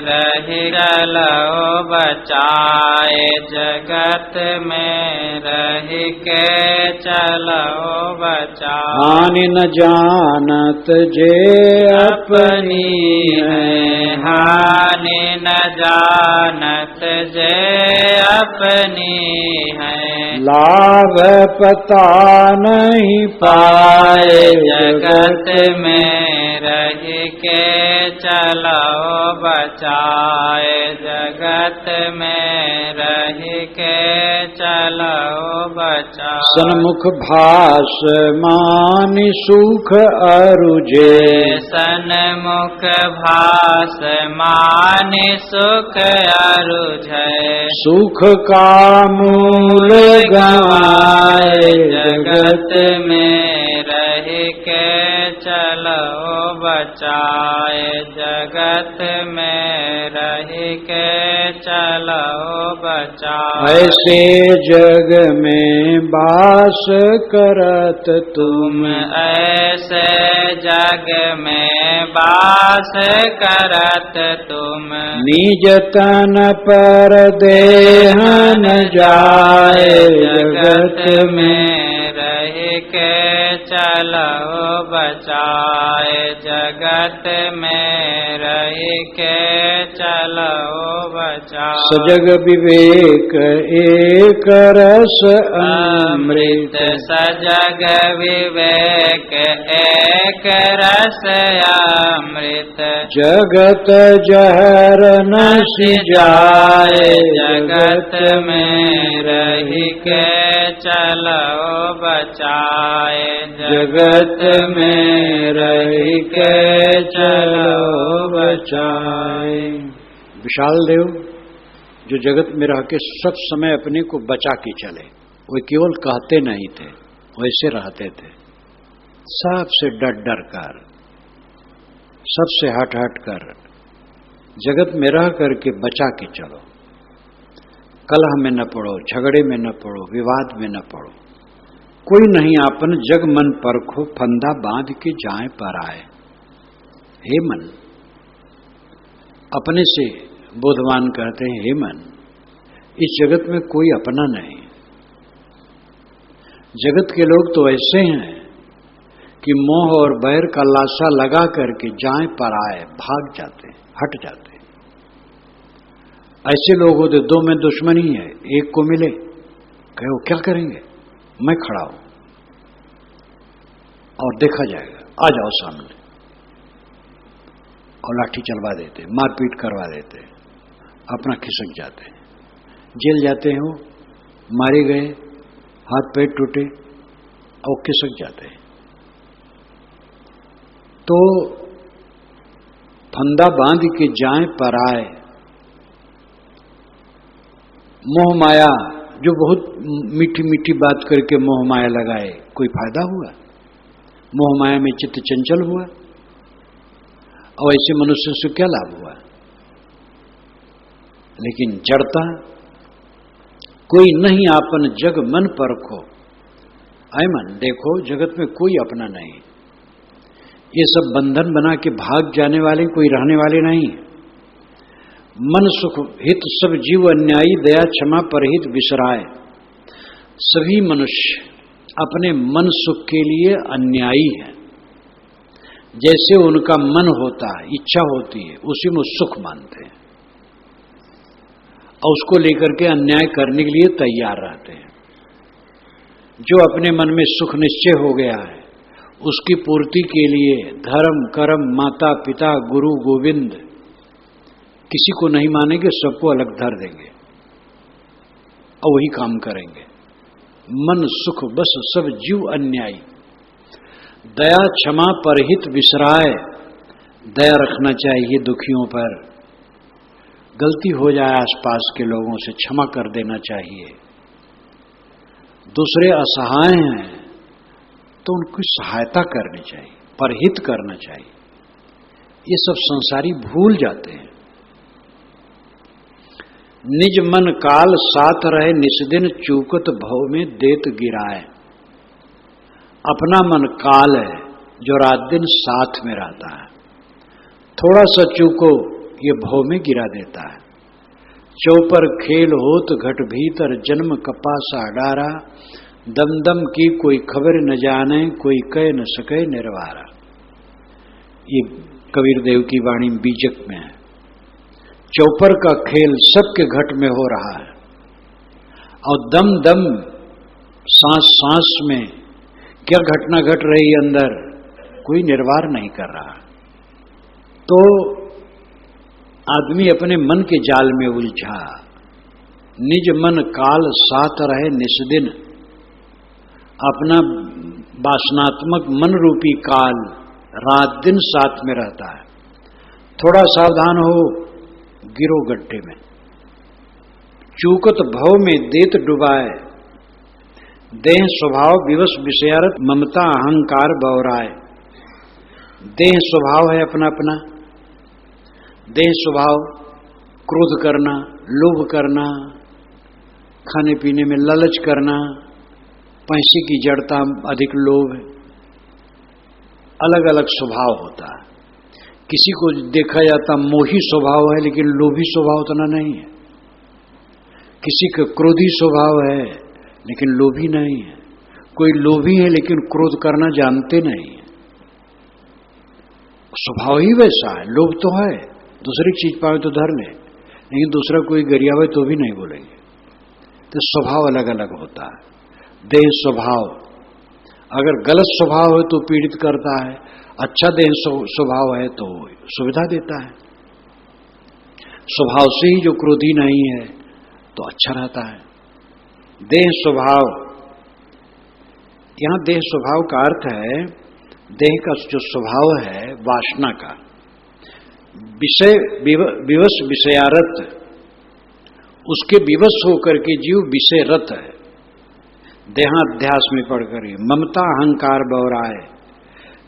[SPEAKER 2] रह रही चलो बचाए, जगत में रही के चलो बचाए।
[SPEAKER 1] हानि न जानत जे अपनी है,
[SPEAKER 2] हानि न जानत जे अपनी है।
[SPEAKER 1] लाभ पता नहीं
[SPEAKER 2] पाए, जगत में रही के चलो बचाए, जगत में रही के चलो बचाए।
[SPEAKER 1] सन्मुख भास मानि सुख अरुजे,
[SPEAKER 2] सन्मुख भास मानि सुख अरुझे।
[SPEAKER 1] सुख का मूल गवाए,
[SPEAKER 2] जगत में रही के चलो बचाए, जगत में रही के चलो बचाए।
[SPEAKER 1] ऐसे जग में वास करत तुम,
[SPEAKER 2] ऐसे जग में वास करत तुम।
[SPEAKER 1] निज तन पर देह न जाए, जगत में
[SPEAKER 2] रही के चलो बचाए, जगत में रही के चलो बचाए।
[SPEAKER 1] सजग विवेक एक रस अमृत,
[SPEAKER 2] सजग विवेक एक रस अमृत।
[SPEAKER 1] जगत जहर न जाए,
[SPEAKER 2] जगत में रही के चलो बचाए,
[SPEAKER 1] जगत में रही के चलो बचाए। विशाल देव जो जगत में रह के सब समय अपने को बचा के चले, वे केवल कहते नहीं थे, वैसे रहते थे। सबसे डर कर, सबसे हट कर जगत में रह करके बचा के चलो। कलह में न पड़ो, झगड़े में न पड़ो, विवाद में न पड़ो। कोई नहीं आपन जग मन परखो, फंदा बांध के जाए पर आए। हे मन, अपने से बोधवान कहते हैं, हे मन, इस जगत में कोई अपना नहीं। जगत के लोग तो ऐसे हैं कि मोह और बैर का लाशा लगा करके जाए पर आए, भाग जाते, हट जाते। ऐसे लोग होते, दो में दुश्मनी है, एक को मिले, कहो क्या करेंगे, मैं खड़ा हूं और देखा जाएगा, आ जाओ सामने, और लाठी चलवा देते, मारपीट करवा देते, अपना खिसक जाते, जेल जाते हो, मारे गए, हाथ पैर टूटे और खिसक जाते हैं। तो फंदा बांध के जाए पर आए। मोह माया, जो बहुत मीठी मीठी बात करके मोह माया लगाए, कोई फायदा हुआ? मोह माया में चित्त चंचल हुआ, और ऐसे मनुष्य से क्या लाभ हुआ? लेकिन जड़ता, कोई नहीं आपन जग मन परखो। आए मन, देखो जगत में कोई अपना नहीं। ये सब बंधन बना के भाग जाने वाले, कोई रहने वाले नहीं। मन सुख हित सब जीव अन्यायी, दया क्षमा परहित विसराय। सभी मनुष्य अपने मन सुख के लिए अन्यायी है। जैसे उनका मन होता है, इच्छा होती है, उसी में सुख मानते हैं और उसको लेकर के अन्याय करने के लिए तैयार रहते हैं। जो अपने मन में सुख निश्चय हो गया है, उसकी पूर्ति के लिए धर्म कर्म माता पिता गुरु गोविंद किसी को नहीं मानेंगे, सबको अलग धर देंगे और वही काम करेंगे। मन सुख बस सब जीव अन्यायी, दया क्षमा परहित विसराय। दया रखना चाहिए दुखियों पर, गलती हो जाए आसपास के लोगों से क्षमा कर देना चाहिए। दूसरे असहाय हैं तो उनकी सहायता करनी चाहिए, परहित करना चाहिए। ये सब संसारी भूल जाते हैं। निज मन काल साथ रहे, निस्दिन चूकत भव में देत गिराए। अपना मन काल है जो रात दिन साथ में रहता है। थोड़ा सा चूको ये भव में गिरा देता है। चौपर खेल होत घट भीतर जन्म कपासा डारा, दम दम की कोई खबर न जाने कोई कह न सके निर्वारा। ये कबीर देव की वाणी बीजक में है। चौपर का खेल सबके घट में हो रहा है और दम दम सांस सांस में क्या घटना घट रही अंदर कोई निर्वार नहीं कर रहा। तो आदमी अपने मन के जाल में उलझा, निज मन काल साथ रहे निस्दिन। अपना वासनात्मक मन रूपी काल रात दिन साथ में रहता है। थोड़ा सावधान हो, गिरो गड्ढे में। चूकत भव में देत डुबाए, देह स्वभाव विवश विषयारत ममता अहंकार बौराए। देह स्वभाव है अपना अपना, देह स्वभाव क्रोध करना, लोभ करना, खाने पीने में लालच करना, पैसे की जड़ता, अधिक लोभ, अलग अलग स्वभाव होता है। किसी को देखा जाता मोही स्वभाव है लेकिन लोभी स्वभाव उतना नहीं है। किसी का क्रोधी स्वभाव है लेकिन लोभी नहीं है। कोई लोभी है लेकिन क्रोध करना जानते नहीं है। स्वभाव ही वैसा है। लोभ तो है, दूसरी चीज पावे तो धर ले, लेकिन दूसरा कोई गरियावे तो भी नहीं बोलेंगे। तो स्वभाव अलग अलग होता है। देह स्वभाव अगर गलत स्वभाव है तो पीड़ित करता है, अच्छा देह स्वभाव है तो सुविधा देता है। स्वभाव से ही जो क्रोधी नहीं है तो अच्छा रहता है। देह स्वभाव, यहां देह स्वभाव का अर्थ है देह का जो स्वभाव है वासना का, विषय विवश विषयारत, उसके विवश होकर के जीव विषयरत है। देहाध्यास में पढ़कर ममता अहंकार बौराए,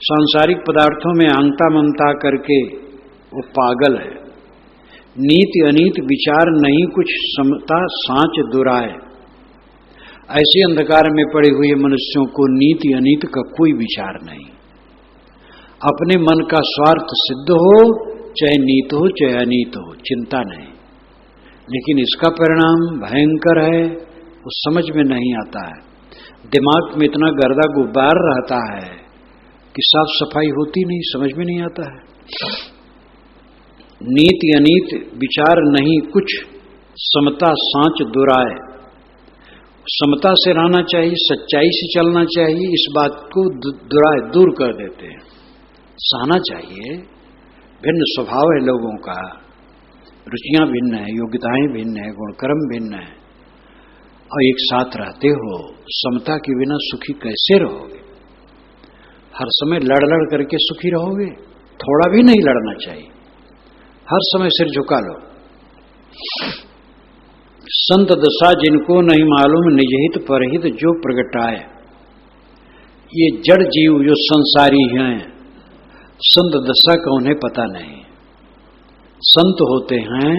[SPEAKER 1] सांसारिक पदार्थों में अहंता ममता करके वो पागल है। नीति अनीत विचार नहीं कुछ समता सांच दुराए। ऐसे अंधकार में पड़े हुए मनुष्यों को नीति अनीत का कोई विचार नहीं। अपने मन का स्वार्थ सिद्ध हो, चाहे नीत हो चाहे अनीत हो, चिंता नहीं। लेकिन इसका परिणाम भयंकर है, वो समझ में नहीं आता है। दिमाग में इतना गर्दा गुब्बार रहता है कि साफ सफाई होती नहीं, समझ में नहीं आता है। नीति अनीत विचार नहीं कुछ समता सांच दुराए। समता से रहना चाहिए, सच्चाई से चलना चाहिए, इस बात को दुराए दूर कर देते हैं। सहना चाहिए। भिन्न स्वभाव है लोगों का, रुचियां भिन्न है, योग्यताएं भिन्न है, गुणकर्म भिन्न है, और एक साथ रहते हो। समता के बिना सुखी कैसे रहोगे? हर समय लड़ लड़ करके सुखी रहोगे? थोड़ा भी नहीं लड़ना चाहिए, हर समय सिर झुका लो। संत दशा जिनको नहीं मालूम निजहित परहित जो प्रगटाए। ये जड़ जीव जो संसारी हैं, संत दशा का उन्हें पता नहीं। संत होते हैं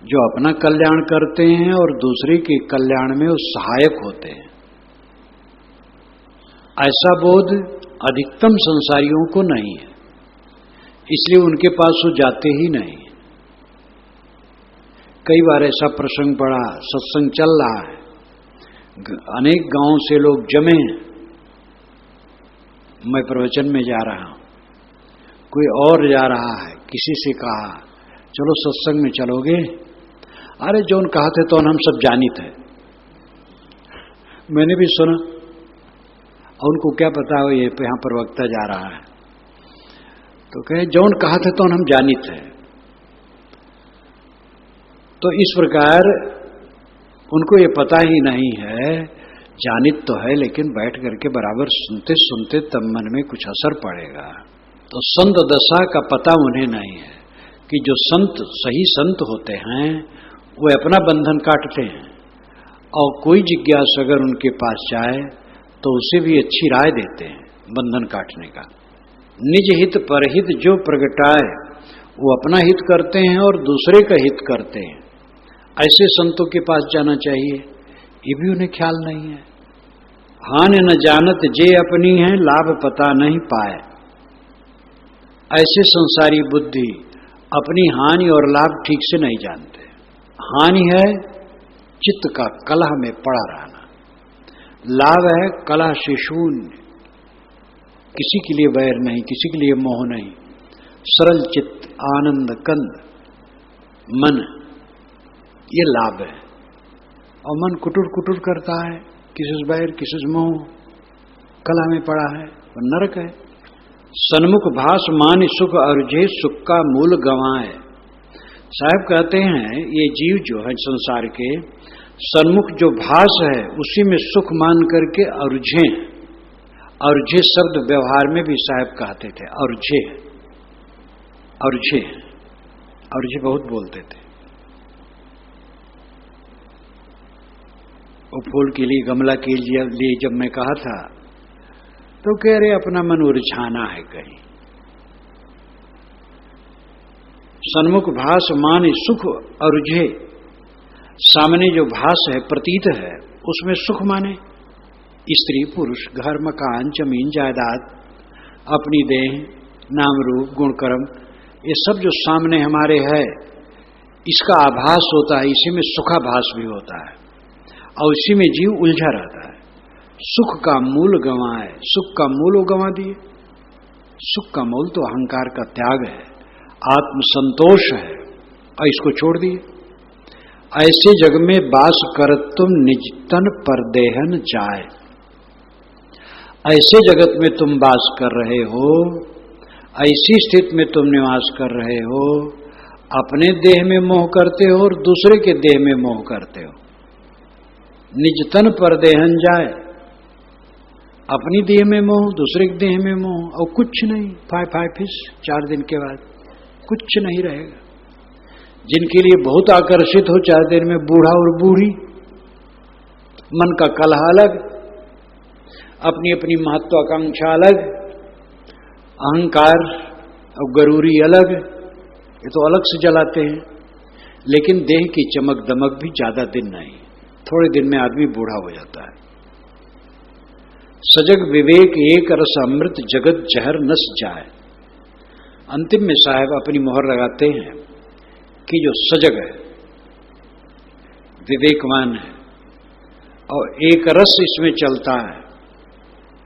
[SPEAKER 1] जो अपना कल्याण करते हैं और दूसरे के कल्याण में वो सहायक होते हैं। ऐसा बोध अधिकतम संसारियों को नहीं है, इसलिए उनके पास वो जाते ही नहीं। कई बार ऐसा प्रसंग पड़ा, सत्संग चल रहा है, अनेक गांवों से लोग जमे, मैं प्रवचन में जा रहा हूं, कोई और जा रहा है, किसी से कहा चलो सत्संग में चलोगे? अरे जोन कहा थे तो हम सब जानित है। मैंने भी सुना, उनको क्या पता हो ये यहाँ पर वक्ता जा रहा है, तो कहे जोन कहा थे तो हम जानित है। तो इस प्रकार उनको ये पता ही नहीं है, जानित तो है लेकिन बैठ करके बराबर सुनते सुनते तब मन में कुछ असर पड़ेगा। तो संत दशा का पता उन्हें नहीं है कि जो संत सही संत होते हैं वो अपना बंधन काटते हैं, और कोई जिज्ञासा अगर उनके पास जाए तो उसे भी अच्छी राय देते हैं बंधन काटने का। निज हित परहित जो प्रगटाए, वो अपना हित करते हैं और दूसरे का हित करते हैं। ऐसे संतों के पास जाना चाहिए, ये भी उन्हें ख्याल नहीं है। हानि न जानत जे अपनी है, लाभ पता नहीं पाए। ऐसे संसारी बुद्धि अपनी हानि और लाभ ठीक से नहीं जानते। हानि है चित्त का कलह में पड़ा रहना, लाभ है कलह से शून्य, किसी के लिए वैर नहीं, किसी के लिए मोह नहीं, सरल चित्त, आनंद कंद मन, ये लाभ है। और मन कुटुर कुटुर करता है, किसी से वैर, किसी से मोह, कलह में पड़ा है, वो नरक है। सन्मुख भास मान सुख अर्जे, सुख का मूल गंवाए। साहब कहते हैं ये जीव जो है संसार के, सन्मुख जो भास है उसी में सुख मान करके अर्जे। अर्जे शब्द व्यवहार में भी साहब कहते थे, अर्जे अर्जे अर्जे बहुत बोलते थे। वो फूल के लिए, गमला के लिए जब मैं कहा था तो कह रहे अपना मन उलझाना है कहीं। सन्मुख भास मान सुख अर्जे, सामने जो भास है, प्रतीत है, उसमें सुख माने। स्त्री पुरुष, घर मकान, जमीन जायदाद, अपनी देह, नाम रूप, गुण कर्म, ये सब जो सामने हमारे है, इसका आभास होता है, इसी में सुखाभास भी होता है और इसी में जीव उलझा रहता है। सुख का मूल गंवाए, सुख का मूल वो गंवा दिए। सुख का मूल तो अहंकार का त्याग है, आत्मसंतोष है, और इसको छोड़ दिए। ऐसे जग में बास कर तुम निज तन पर देहन जाए। ऐसे जगत में तुम वास कर रहे हो, ऐसी स्थिति में तुम निवास कर रहे हो, अपने देह में मोह करते हो और दूसरे के देह में मोह करते हो। निज तन पर देहन जाए, अपनी देह में मोह, दूसरे के देह में मोह, और कुछ नहीं, फाय फिस, 4 दिन के बाद कुछ नहीं रहेगा। जिनके लिए बहुत आकर्षित हो 4 दिन में बूढ़ा और बूढ़ी, मन का कलह अलग, अपनी अपनी महत्वाकांक्षा अलग, अहंकार और गरूरी अलग, ये तो अलग से जलाते हैं। लेकिन देह की चमक दमक भी ज्यादा दिन नहीं, थोड़े दिन में आदमी बूढ़ा हो जाता है। सजग विवेक एक रस अमृत, जगत जहर नस जाए। अंतिम में साहब अपनी मोहर लगाते हैं कि जो सजग है, विवेकवान है और एक रस इसमें चलता है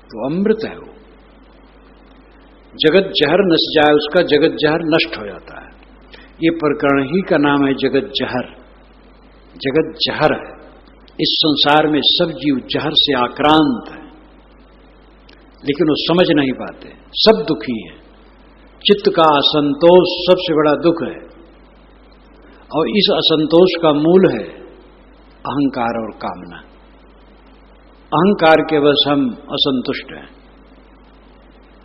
[SPEAKER 1] तो अमृत है वो। जगत जहर नस जाए, उसका जगत जहर नष्ट हो जाता है। ये प्रकरण ही का नाम है जगत जहर। जगत जहर है। इस संसार में सब जीव जहर से आक्रांत है, लेकिन वो समझ नहीं पाते, सब दुखी है। चित्त का असंतोष सबसे बड़ा दुख है, और इस असंतोष का मूल है अहंकार और कामना। अहंकार के बस हम असंतुष्ट हैं,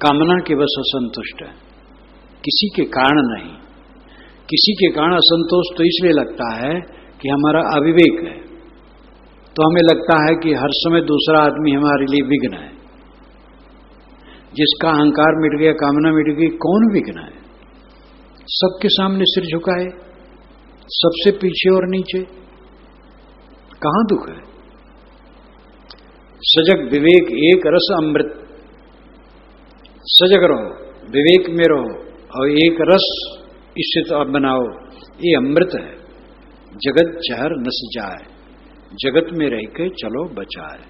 [SPEAKER 1] कामना के बस असंतुष्ट हैं, किसी के कारण नहीं। किसी के कारण असंतोष तो इसलिए लगता है कि हमारा अविवेक है, तो हमें लगता है कि हर समय दूसरा आदमी हमारे लिए विघ्न है। जिसका अहंकार मिट गया, कामना मिट गई, कौन विघ्न है? सबके सामने सिर झुकाए, सबसे पीछे और नीचे, कहां दुख है? सजग विवेक एक रस अमृत। सजग रहो, विवेक में रहो और एक रस इससे तो आप बनाओ, ये अमृत है। जगत जहर नस जाए, जगत में रह के चलो बचाए।